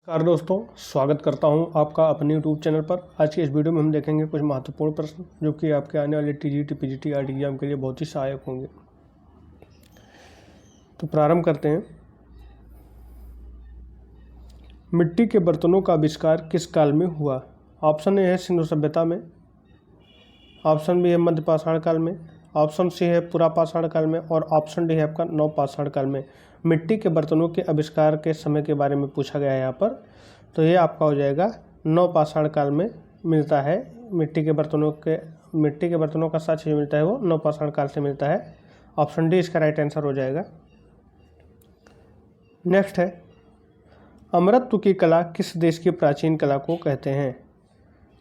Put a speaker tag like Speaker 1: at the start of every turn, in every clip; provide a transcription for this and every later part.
Speaker 1: नमस्कार दोस्तों, स्वागत करता हूं आपका अपने YouTube चैनल पर। आज की इस वीडियो में हम देखेंगे कुछ महत्वपूर्ण प्रश्न जो कि आपके आने वाले TGT, PGT आर्ट एग्जाम के लिए बहुत ही सहायक होंगे। तो प्रारंभ करते हैं। मिट्टी के बर्तनों का आविष्कार किस काल में हुआ? ऑप्शन ए है सिंधु सभ्यता में, ऑप्शन बी है मध्य पाषाण काल में, ऑप्शन सी है पुरापाषाण काल में और ऑप्शन डी है आपका नवपाषाण काल में। मिट्टी के बर्तनों के आविष्कार के समय के बारे में पूछा गया है यहाँ पर, तो ये आपका हो जाएगा नवपाषाण काल में मिलता है। मिट्टी के बर्तनों का साक्ष्य मिलता है वो नवपाषाण काल से मिलता है। ऑप्शन डी इसका राइट आंसर हो जाएगा। नेक्स्ट है, अमरत्व की कला किस देश की प्राचीन कला को कहते हैं?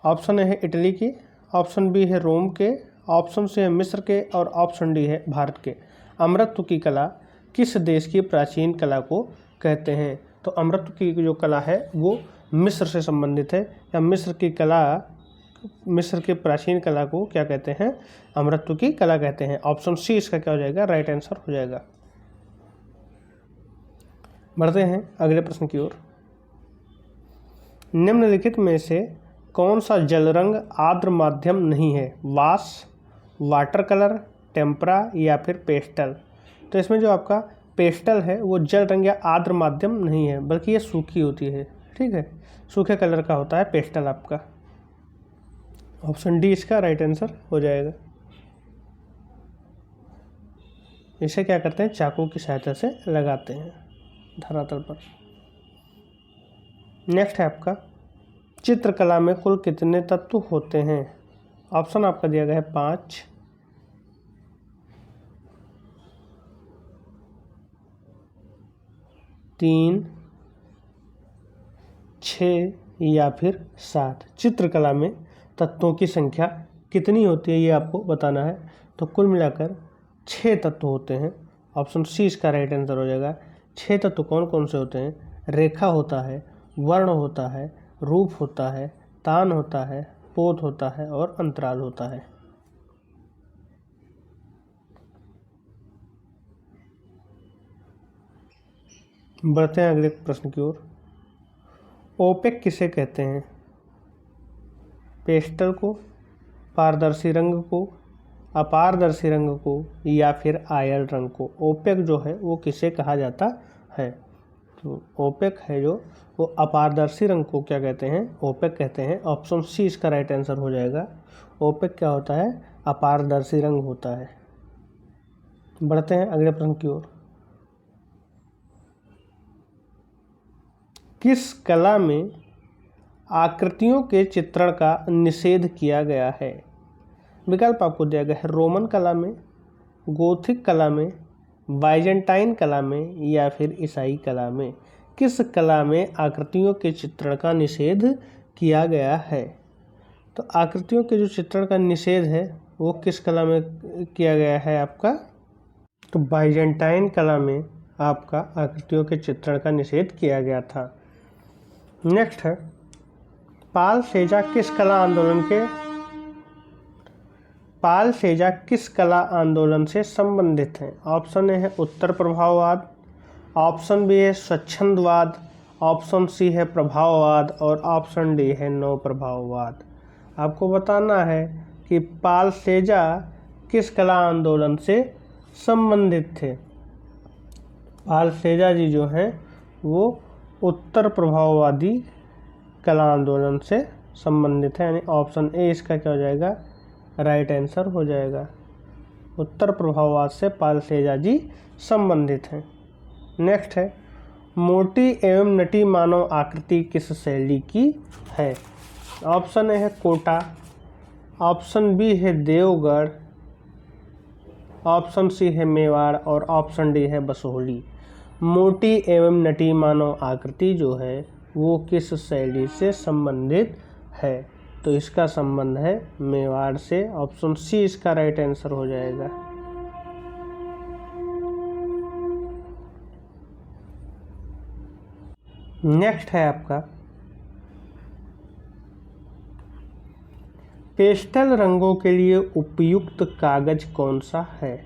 Speaker 1: ऑप्शन ए है इटली की, ऑप्शन बी है रोम के, ऑप्शन सी है मिस्र के और ऑप्शन डी है भारत के। अमरत्व की कला किस देश की प्राचीन कला को कहते हैं? तो अमरत्व की जो कला है वो मिस्र से संबंधित है, या मिस्र के प्राचीन कला को क्या कहते हैं? अमरत्व की कला कहते हैं। ऑप्शन सी इसका क्या हो जाएगा? राइट आंसर हो जाएगा। बढ़ते हैं अगले प्रश्न की ओर। निम्नलिखित में से कौन सा जल रंग आर्द्र माध्यम नहीं है? वाश, वाटर कलर, टेम्परा या फिर पेस्टल? तो इसमें जो आपका पेस्टल है वो जल रंग या आर्द्र माध्यम नहीं है, बल्कि ये सूखी होती है। ठीक है, सूखे कलर का होता है पेस्टल आपका। ऑप्शन डी इसका राइट आंसर हो जाएगा। इसे क्या करते हैं? चाकू की सहायता से लगाते हैं धरातल पर। नेक्स्ट है आपका, चित्रकला में कुल कितने तत्व होते हैं? ऑप्शन आपका दिया गया है 5, 3, 6 या फिर 7। चित्रकला में तत्वों की संख्या कितनी होती है ये आपको बताना है। तो कुल मिलाकर 6 तत्व होते हैं। ऑप्शन सी इसका राइट आंसर हो जाएगा। 6 तत्व कौन कौन से होते हैं? रेखा होता है, वर्ण होता है, रूप होता है, तान होता है, पोत होता है और अंतराल होता है। बढ़ते हैं अगले प्रश्न की ओर। ओपेक किसे कहते हैं? पेस्टल को, पारदर्शी रंग को, अपारदर्शी रंग को या फिर आयल रंग को? ओपेक जो है वो किसे कहा जाता है? तो ओपेक है जो वो अपारदर्शी रंग को क्या कहते हैं? ओपेक कहते हैं। ऑप्शन सी इसका राइट आंसर हो जाएगा। ओपेक क्या होता है? अपारदर्शी रंग होता है। बढ़ते हैं अगले प्रश्न की ओर। किस कला में आकृतियों के चित्रण का निषेध किया गया है? विकल्प आपको दिया गया है रोमन कला में, गोथिक कला में, बाइजेंटाइन कला में या फिर ईसाई कला में? किस कला में आकृतियों के चित्रण का निषेध किया गया है? तो आकृतियों के जो चित्रण का निषेध है वो किस कला में किया गया है आपका? तो बाइजेंटाइन कला में आपका आकृतियों के चित्रण का निषेध किया गया था। नेक्स्ट है, पाल सेजा किस कला आंदोलन से संबंधित हैं? ऑप्शन ए है उत्तर प्रभाववाद, ऑप्शन बी है स्वच्छंदवाद, ऑप्शन सी है प्रभाववाद और ऑप्शन डी है नव प्रभाववाद। आपको बताना है कि पाल सेजा किस कला आंदोलन से संबंधित थे। पाल सेजा जी जो हैं वो उत्तर प्रभाववादी कला आंदोलन से संबंधित है, यानी ऑप्शन ए इसका क्या हो जाएगा? राइट आंसर हो जाएगा। उत्तर प्रभाववाद से पाल सेजा जी संबंधित हैं। नेक्स्ट है, मोटी एवं नटी मानव आकृति किस शैली की है? ऑप्शन ए है कोटा, ऑप्शन बी है देवगढ़, ऑप्शन सी है मेवाड़ और ऑप्शन डी है बसोहली। मोटी एवं नटी मानव आकृति जो है वो किस शैली से संबंधित है? तो इसका संबंध है मेवाड़ से। ऑप्शन सी इसका राइट आंसर हो जाएगा। नेक्स्ट है आपका, पेस्टल रंगों के लिए उपयुक्त कागज कौन सा है?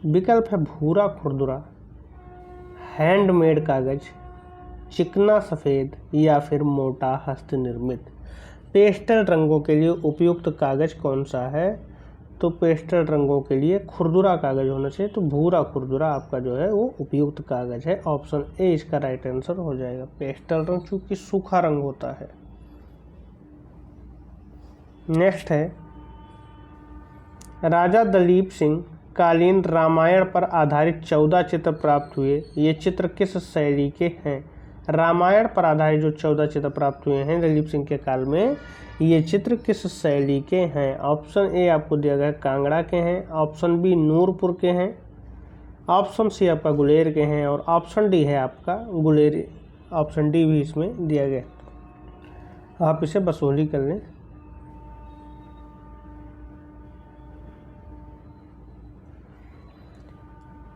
Speaker 1: विकल्प है भूरा खुरदुरा, हैंडमेड कागज, चिकना सफ़ेद या फिर मोटा हस्तनिर्मित। पेस्टल रंगों के लिए उपयुक्त कागज कौन सा है? तो पेस्टल रंगों के लिए खुरदुरा कागज होना चाहिए, तो भूरा खुरदुरा आपका जो है वो उपयुक्त कागज है। ऑप्शन ए इसका राइट आंसर हो जाएगा। पेस्टल रंग चूंकि सूखा रंग होता है। नेक्स्ट है, राजा दलीप सिंह कालीन रामायण पर आधारित 14 चित्र प्राप्त हुए। ये चित्र किस शैली के हैं? रामायण पर आधारित जो 14 चित्र प्राप्त हुए हैं दलीप सिंह के काल में, ये चित्र किस शैली के हैं? ऑप्शन ए आपको दिया गया है कांगड़ा के हैं, ऑप्शन बी नूरपुर के हैं, ऑप्शन सी आपका गुलेर के हैं और ऑप्शन डी है आपका गुलेर। ऑप्शन डी भी इसमें दिया गया। आप इसे बसोली कर लें।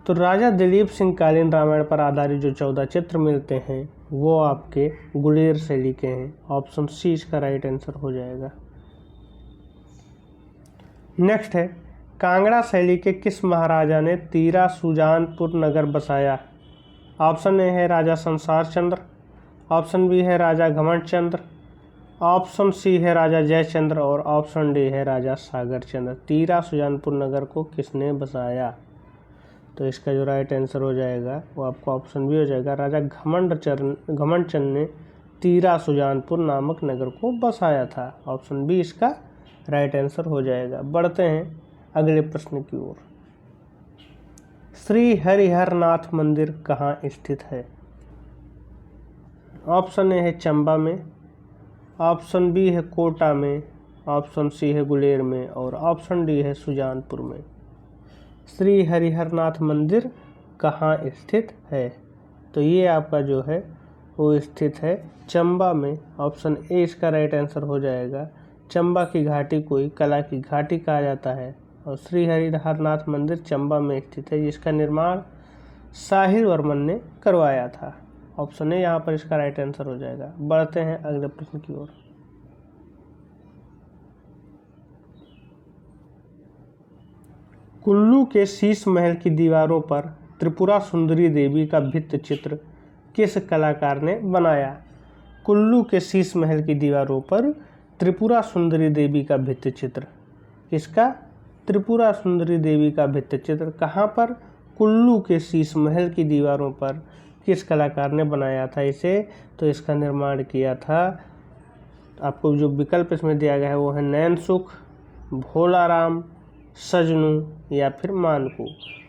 Speaker 1: तो राजा दिलीप सिंह कालीन रामायण पर आधारित जो 14 चित्र मिलते हैं वो आपके गुलेर शैली के हैं। ऑप्शन सी इसका राइट आंसर हो जाएगा। नेक्स्ट है, कांगड़ा शैली के किस महाराजा ने तीरा सुजानपुर नगर बसाया? ऑप्शन ए है राजा संसार चंद्र, ऑप्शन बी है राजा घमंड चंद्र, ऑप्शन सी है राजा जयचंद्र और ऑप्शन डी है राजा सागर चंद्र। तीरा सुजानपुर नगर को किसने बसाया? तो इसका जो राइट आंसर हो जाएगा वो आपका ऑप्शन बी हो जाएगा, राजा घमंड चंद ने तीरा सुजानपुर नामक नगर को बसाया था। ऑप्शन बी इसका राइट आंसर हो जाएगा। बढ़ते हैं अगले प्रश्न की ओर। श्री हरिहरनाथ मंदिर कहाँ स्थित है? ऑप्शन ए है चंबा में, ऑप्शन बी है कोटा में, ऑप्शन सी है गुलेर में और ऑप्शन डी है सुजानपुर में। श्री हरिहरनाथ मंदिर कहाँ स्थित है? तो ये आपका जो है वो स्थित है चंबा में। ऑप्शन ए इसका राइट आंसर हो जाएगा। चंबा की घाटी को ही कला की घाटी कहा जाता है और श्री हरिहरनाथ मंदिर चंबा में स्थित है, जिसका निर्माण साहिल वर्मन ने करवाया था। ऑप्शन ए यहाँ पर इसका राइट आंसर हो जाएगा। बढ़ते हैं अगले प्रश्न की ओर। कुल्लू के शीश महल की दीवारों पर त्रिपुरा सुंदरी देवी का भित्ति चित्र किस कलाकार ने बनाया? कुल्लू के शीश महल की दीवारों पर त्रिपुरा सुंदरी देवी का भित्ति चित्र किसका? त्रिपुरा सुंदरी देवी का भित्ति चित्र कहाँ पर? कुल्लू के शीश महल की दीवारों पर किस कलाकार ने बनाया था इसे? तो इसका निर्माण किया था, आपको जो विकल्प इसमें दिया गया है वो है नैनसुख, भोलाराम, सजनू या फिर मानकू।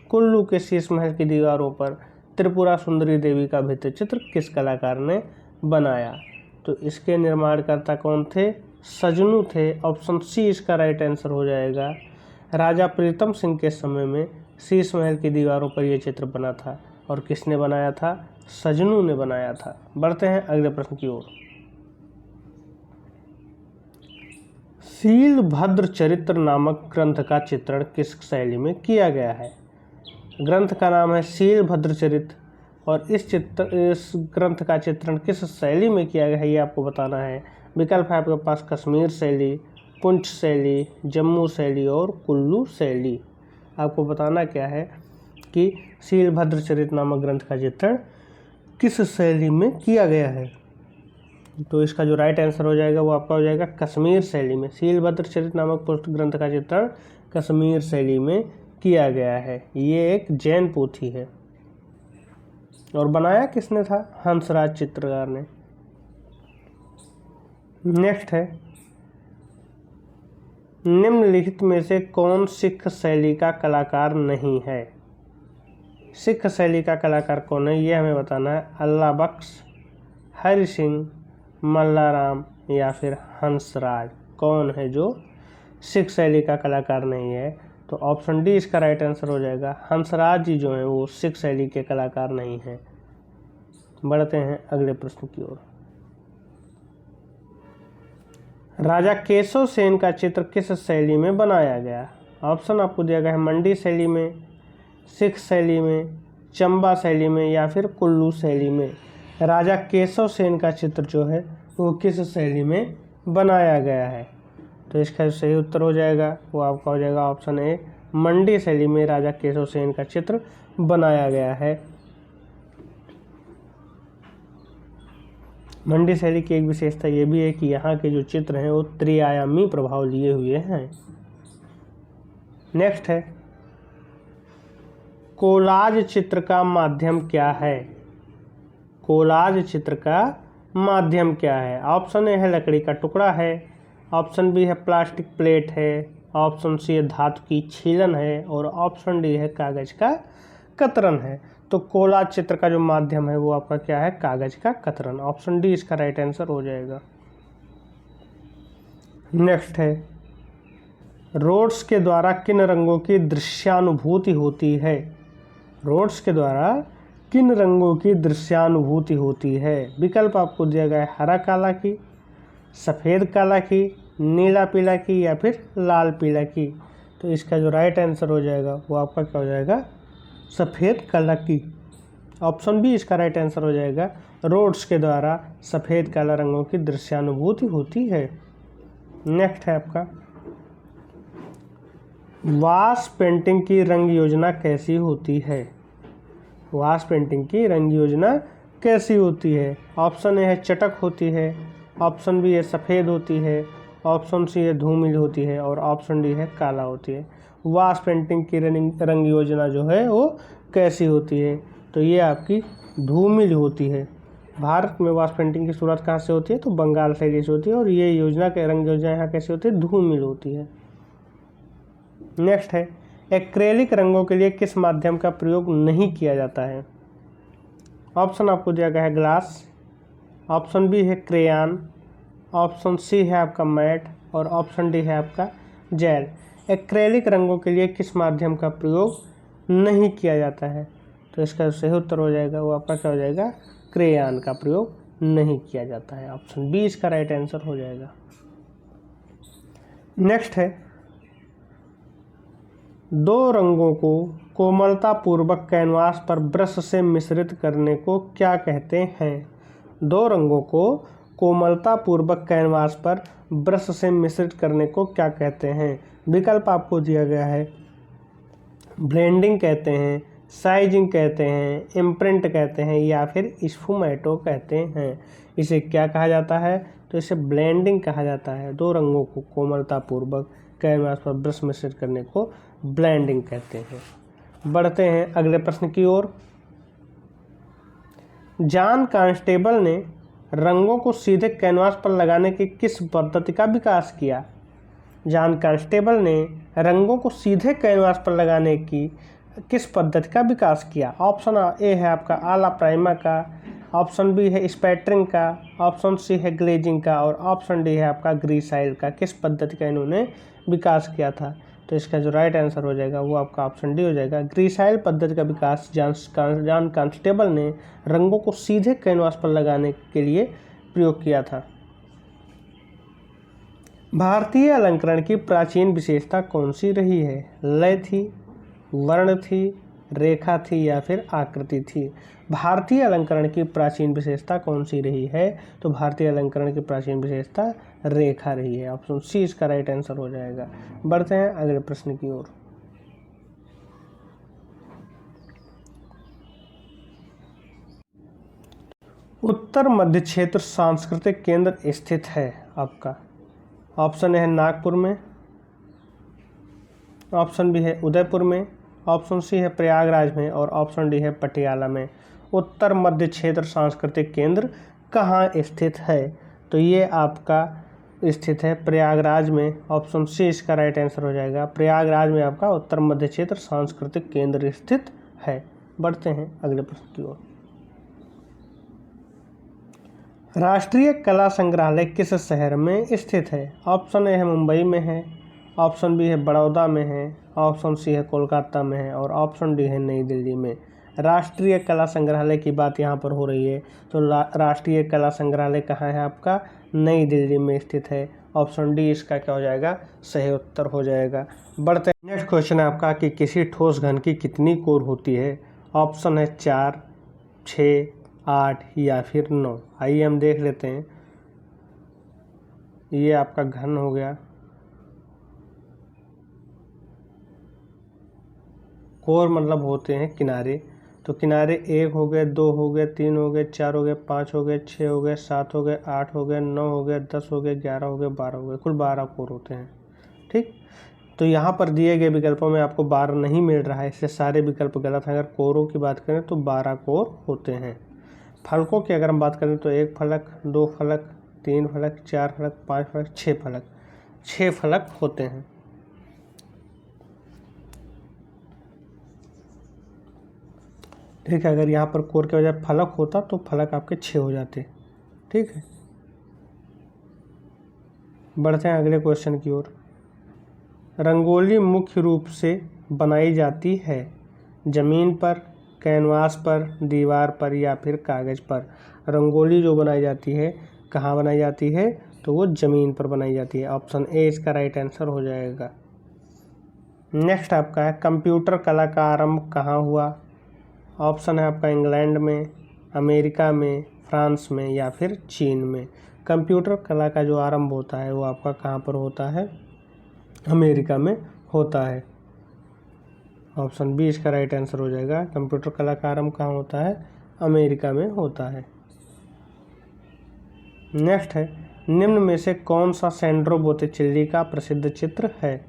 Speaker 1: कुल्लू के शीश महल की दीवारों पर त्रिपुरा सुंदरी देवी का भित्ति चित्र किस कलाकार ने बनाया? तो इसके निर्माणकर्ता कौन थे? सजनू थे। ऑप्शन सी इसका राइट आंसर हो जाएगा। राजा प्रीतम सिंह के समय में शीश महल की दीवारों पर यह चित्र बना था और किसने बनाया था? सजनू ने बनाया था। बढ़ते हैं अगले प्रश्न की ओर। शीलभद्र चरित्र नामक ग्रंथ का चित्रण किस शैली में किया गया है? ग्रंथ का नाम है शीलभद्र चरित्र और इस ग्रंथ का चित्रण किस शैली में किया गया है ये आपको बताना है। विकल्प है आपके पास कश्मीर शैली, पुंछ शैली, जम्मू शैली और कुल्लू शैली। आपको बताना क्या है कि शीलभद्र चरित्र नामक ग्रंथ का चित्रण किस शैली में किया गया है। तो इसका जो राइट आंसर हो जाएगा वो आपका हो जाएगा कश्मीर शैली में। शीलभद्र चरित्र नामक पुस्तक ग्रंथ का चित्रण कश्मीर शैली में किया गया है। ये एक जैन पोथी है और बनाया किसने था? हंसराज चित्रकार ने। नेक्स्ट है, निम्नलिखित में से कौन सिख शैली का कलाकार नहीं है? सिख शैली का कलाकार कौन है ये हमें बताना है। अल्लाह बख्श, हरि सिंह, मल्लाराम या फिर हंसराज। कौन है जो सिख शैली का कलाकार नहीं है? तो ऑप्शन डी इसका राइट आंसर हो जाएगा। हंसराज जी जो हैं वो सिख शैली के कलाकार नहीं हैं। बढ़ते हैं अगले प्रश्न की ओर। राजा केशव सेन का चित्र किस शैली में बनाया गया? ऑप्शन आपको दिया गया है मंडी शैली में, सिख शैली में, चंबा शैली में या फिर कुल्लू शैली में। राजा केशव सेन का चित्र जो है वो किस शैली में बनाया गया है? तो इसका जो सही उत्तर हो जाएगा वो आपका हो जाएगा ऑप्शन ए, मंडी शैली में राजा केशव सेन का चित्र बनाया गया है। मंडी शैली की एक विशेषता ये भी है कि यहाँ के जो चित्र हैं वो त्रिआयामी प्रभाव लिए हुए हैं। नेक्स्ट है, कोलाज चित्र का माध्यम क्या है? कोलाज चित्र का माध्यम क्या है? ऑप्शन ए है लकड़ी का टुकड़ा है, ऑप्शन बी है प्लास्टिक प्लेट है, ऑप्शन सी है धातु की छीलन है और ऑप्शन डी है कागज का कतरन है। तो कोलाज चित्र का जो माध्यम है वो आपका क्या है? कागज का कतरन। ऑप्शन डी इसका राइट आंसर हो जाएगा। नेक्स्ट है, रोड्स के द्वारा किन रंगों की दृश्यानुभूति होती है? रोड्स के द्वारा किन रंगों की दृश्यानुभूति होती है? विकल्प आपको दिया गया है हरा काला की, सफ़ेद काला की, नीला पीला की या फिर लाल पीला की। तो इसका जो राइट आंसर हो जाएगा वो आपका क्या हो जाएगा? सफ़ेद काला की। ऑप्शन बी इसका राइट आंसर हो जाएगा। रोड्स के द्वारा सफ़ेद काला रंगों की दृश्यानुभूति होती है। नेक्स्ट है आपका, वाश पेंटिंग की रंग योजना कैसी होती है? वाश पेंटिंग की रंग योजना कैसी होती है? ऑप्शन ए है चटक होती है, ऑप्शन बी है सफ़ेद होती है, ऑप्शन सी है धूमिल होती है और ऑप्शन डी है काला होती है। वाश पेंटिंग की रंग योजना जो है वो कैसी होती है? तो ये आपकी धूमिल होती है। भारत में वाश पेंटिंग की शुरुआत कहाँ से होती है? तो बंगाल से जैसे होती है और ये योजना के रंग योजना यहाँ कैसी होती है? धूमिल होती है। नेक्स्ट है, एक्रेलिक रंगों के लिए किस माध्यम का प्रयोग नहीं किया जाता है? ऑप्शन आपको दिया गया है ग्लास, ऑप्शन बी है क्रेयान, ऑप्शन सी है आपका मैट और ऑप्शन डी है आपका जेल। एक्रेलिक रंगों के लिए किस माध्यम का प्रयोग नहीं किया जाता है? तो इसका सही उत्तर हो जाएगा वो आपका क्या हो जाएगा? क्रेयान का प्रयोग नहीं किया जाता है। ऑप्शन बी इसका राइट आंसर हो जाएगा। नेक्स्ट है, दो रंगों को कोमलता पूर्वक कैनवास पर ब्रश से मिश्रित करने को क्या कहते हैं? दो रंगों को कोमलता पूर्वक कैनवास पर ब्रश से मिश्रित करने को क्या कहते हैं? विकल्प आपको दिया गया है ब्लेंडिंग कहते हैं, साइजिंग कहते हैं, इम्प्रिंट कहते हैं या फिर स्फुमेटो कहते हैं। इसे क्या कहा जाता है? तो इसे ब्लेंडिंग कहा जाता है। दो रंगों को कोमलता पूर्वक कैनवास पर ब्रश मिश्रित करने को ब्लेंडिंग कहते हैं। बढ़ते हैं अगले प्रश्न की ओर। जॉन कांस्टेबल ने रंगों को सीधे कैनवास पर लगाने की किस पद्धति का विकास किया? जॉन कांस्टेबल ने रंगों को सीधे कैनवास पर लगाने की किस पद्धति का विकास किया? ऑप्शन ए है आपका आला प्राइमा का, ऑप्शन बी है स्पैटरिंग का, ऑप्शन सी है ग्लेजिंग का और ऑप्शन डी है आपका ग्रीसाइल का। किस पद्धति का इन्होंने विकास किया था? तो इसका जो राइट आंसर हो जाएगा वो आपका ऑप्शन डी हो जाएगा। ग्रीसाइल पद्धति का विकास जॉन कांस्टेबल ने रंगों को सीधे कैनवास पर लगाने के लिए प्रयोग किया था। भारतीय अलंकरण की प्राचीन विशेषता कौन सी रही है? लय थी, वर्ण थी, रेखा थी या फिर आकृति थी? भारतीय अलंकरण की प्राचीन विशेषता कौन सी रही है? तो भारतीय अलंकरण की प्राचीन विशेषता रेखा रही है। ऑप्शन सी इसका राइट आंसर हो जाएगा। बढ़ते हैं अगले प्रश्न की ओर। उत्तर मध्य क्षेत्र सांस्कृतिक केंद्र स्थित है आपका। ऑप्शन ए है नागपुर में, ऑप्शन बी है उदयपुर में, ऑप्शन सी है प्रयागराज में और ऑप्शन डी है पटियाला में। उत्तर मध्य क्षेत्र सांस्कृतिक केंद्र कहाँ स्थित है? तो ये आपका स्थित है प्रयागराज में। ऑप्शन सी इसका राइट आंसर हो जाएगा। प्रयागराज में आपका उत्तर मध्य क्षेत्र सांस्कृतिक केंद्र स्थित है। बढ़ते हैं अगले प्रश्न की ओर। राष्ट्रीय कला संग्रहालय किस शहर में स्थित है? ऑप्शन ए है मुंबई में है, ऑप्शन बी है बड़ौदा में है, ऑप्शन सी है कोलकाता में है और ऑप्शन डी है नई दिल्ली में। राष्ट्रीय कला संग्रहालय की बात यहाँ पर हो रही है, तो राष्ट्रीय कला संग्रहालय कहाँ है आपका? नई दिल्ली में स्थित है। ऑप्शन डी इसका क्या हो जाएगा? सही उत्तर हो जाएगा। बढ़ते नेक्स्ट क्वेश्चन है आपका कि किसी ठोस घन की कितनी कोर होती है? ऑप्शन है 4, 6, 8 या फिर 9। आइए हम देख लेते हैं। ये आपका घन हो गया, कोर मतलब होते हैं किनारे, तो किनारे 1 हो गए, 2 हो गए, 3 हो गए, 4 हो गए, 5 हो गए, 6 हो गए, 7 हो गए, 8 हो गए, 9 हो गए, 10 हो गए, 11 हो गए, 12 हो गए, कुल 12 कोर होते हैं। ठीक, तो यहाँ पर दिए गए विकल्पों में आपको 12 नहीं मिल रहा है, इससे सारे विकल्प गलत हैं। अगर कोरों की बात करें तो 12 कोर होते हैं। फलकों की अगर हम बात करें तो 1 फलक, 2 फलक, 3 फलक, 4 फलक, 5 फलक, 6 फलक, 6 फलक होते हैं। ठीक है, अगर यहाँ पर कोर के बजाय फलक होता तो फलक आपके 6 हो जाते। ठीक है, बढ़ते हैं अगले क्वेश्चन की ओर। रंगोली मुख्य रूप से बनाई जाती है जमीन पर, कैनवास पर, दीवार पर या फिर कागज पर। रंगोली जो बनाई जाती है कहाँ बनाई जाती है, तो वो जमीन पर बनाई जाती है। ऑप्शन ए इसका राइट आंसर हो जाएगा। नेक्स्ट आपका है कंप्यूटर कला का आरंभ कहाँ हुआ। ऑप्शन है आपका इंग्लैंड में, अमेरिका में, फ्रांस में या फिर चीन में। कंप्यूटर कला का जो आरंभ होता है वो आपका कहाँ पर होता है, अमेरिका में होता है। ऑप्शन बी इसका राइट आंसर हो जाएगा। कंप्यूटर कला का आरंभ कहाँ होता है, अमेरिका में होता है। नेक्स्ट है निम्न में से कौन सा सैंड्रो बोत्तिचेल्ली का प्रसिद्ध चित्र है।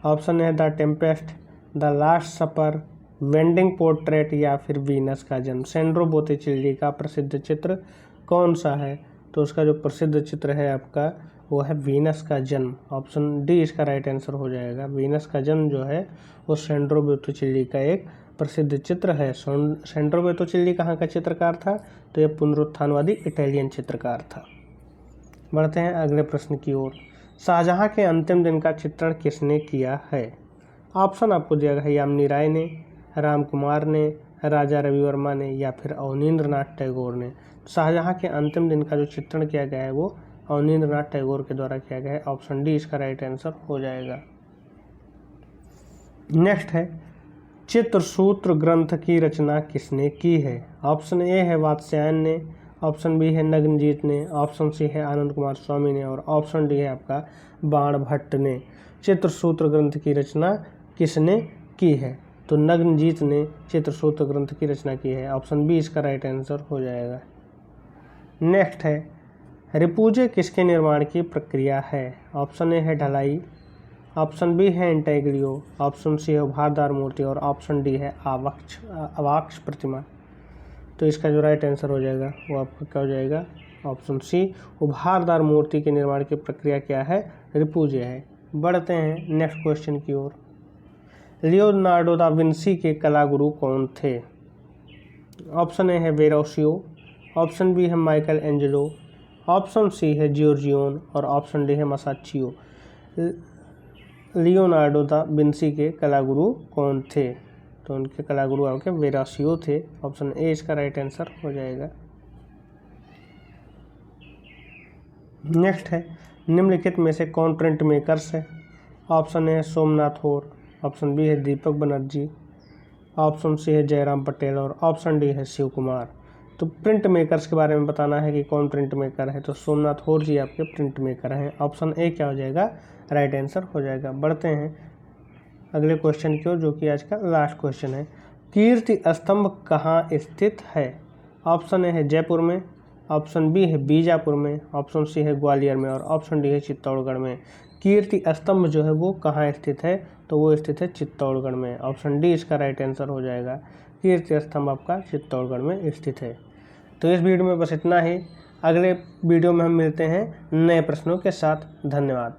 Speaker 1: ऑप्शन है the tempest, the last supper, wedding portrait या फिर वीनस का जन्म। सैंड्रो बोत्तिचेल्ली का प्रसिद्ध चित्र कौन सा है, तो उसका जो प्रसिद्ध चित्र है आपका वो है वीनस का जन्म। ऑप्शन डी इसका राइट आंसर हो जाएगा। वीनस का जन्म जो है वो सैंड्रो बोत्तिचेल्ली का एक प्रसिद्ध चित्र है। सैंड्रो बोत्तिचेल्ली कहाँ का चित्रकार था, तो ये पुनरुत्थानवादी इटालियन चित्रकार था। बढ़ते हैं अगले प्रश्न की ओर। शाहजहां के अंतिम दिन का चित्रण किसने किया है। ऑप्शन आपको दिया गया है यामिनी राय ने, राम कुमार ने, राजा रवि वर्मा ने या फिर अवनींद्रनाथ टैगोर ने। शाहजहां के अंतिम दिन का जो चित्रण किया गया है वो अवनींद्रनाथ टैगोर के द्वारा किया गया है। ऑप्शन डी इसका राइट आंसर हो जाएगा। नेक्स्ट है चित्रसूत्र ग्रंथ की रचना किसने की है। ऑप्शन ए है वात्स्यायन ने, ऑप्शन बी है नग्नजीत ने, ऑप्शन सी है आनंद कुमार स्वामी ने और ऑप्शन डी है आपका बाणभट्ट ने। चित्रसूत्र ग्रंथ की रचना किसने की है, तो नग्नजीत ने चित्रसूत्र ग्रंथ की रचना की है। ऑप्शन बी इसका राइट आंसर हो जाएगा। नेक्स्ट है रिपुजे किसके निर्माण की प्रक्रिया है। ऑप्शन ए है ढलाई, ऑप्शन बी है इंटेग्रियो, ऑप्शन सी है उभारदार मूर्ति और ऑप्शन डी है अवाक्ष प्रतिमा। तो इसका जो राइट आंसर हो जाएगा वो आपका क्या हो जाएगा, ऑप्शन सी उभारदार मूर्ति के निर्माण की प्रक्रिया क्या है, रिपुजे है। बढ़ते हैं नेक्स्ट क्वेश्चन की ओर। लियोनार्डो दा विंसी के कला गुरु कौन थे। ऑप्शन ए है वेरोसियो, ऑप्शन बी है माइकल एंजेलो, ऑप्शन सी है जियोर्जियोन और ऑप्शन डी है मसाचियो। लियोनार्डो दा विंसी के कलागुरु कौन थे, तो उनके कलागुरु आपके वेरोसियो थे। ऑप्शन ए इसका राइट आंसर हो जाएगा। नेक्स्ट है निम्नलिखित में से कौन प्रिंट मेकर्स है। ऑप्शन ए है सोमनाथ होर, ऑप्शन बी है दीपक बनर्जी, ऑप्शन सी है जयराम पटेल और ऑप्शन डी है शिव कुमार। तो प्रिंट मेकर्स के बारे में बताना है कि कौन प्रिंट मेकर है, तो सोमनाथ होर जी आपके प्रिंट मेकर हैं। ऑप्शन ए क्या हो जाएगा, राइट आंसर हो जाएगा। बढ़ते हैं अगले क्वेश्चन की ओर जो कि आज का लास्ट क्वेश्चन है। कीर्ति स्तंभ कहाँ स्थित है। ऑप्शन ए है जयपुर में, ऑप्शन बी है बीजापुर में, ऑप्शन सी है ग्वालियर में और ऑप्शन डी है चित्तौड़गढ़ में। कीर्ति स्तंभ जो है वो कहाँ स्थित है, तो वो स्थित है चित्तौड़गढ़ में। ऑप्शन डी इसका राइट आंसर हो जाएगा। कीर्ति स्तंभ आपका चित्तौड़गढ़ में स्थित है। तो इस वीडियो में बस इतना ही। अगले वीडियो में हम मिलते हैं नए प्रश्नों के साथ। धन्यवाद।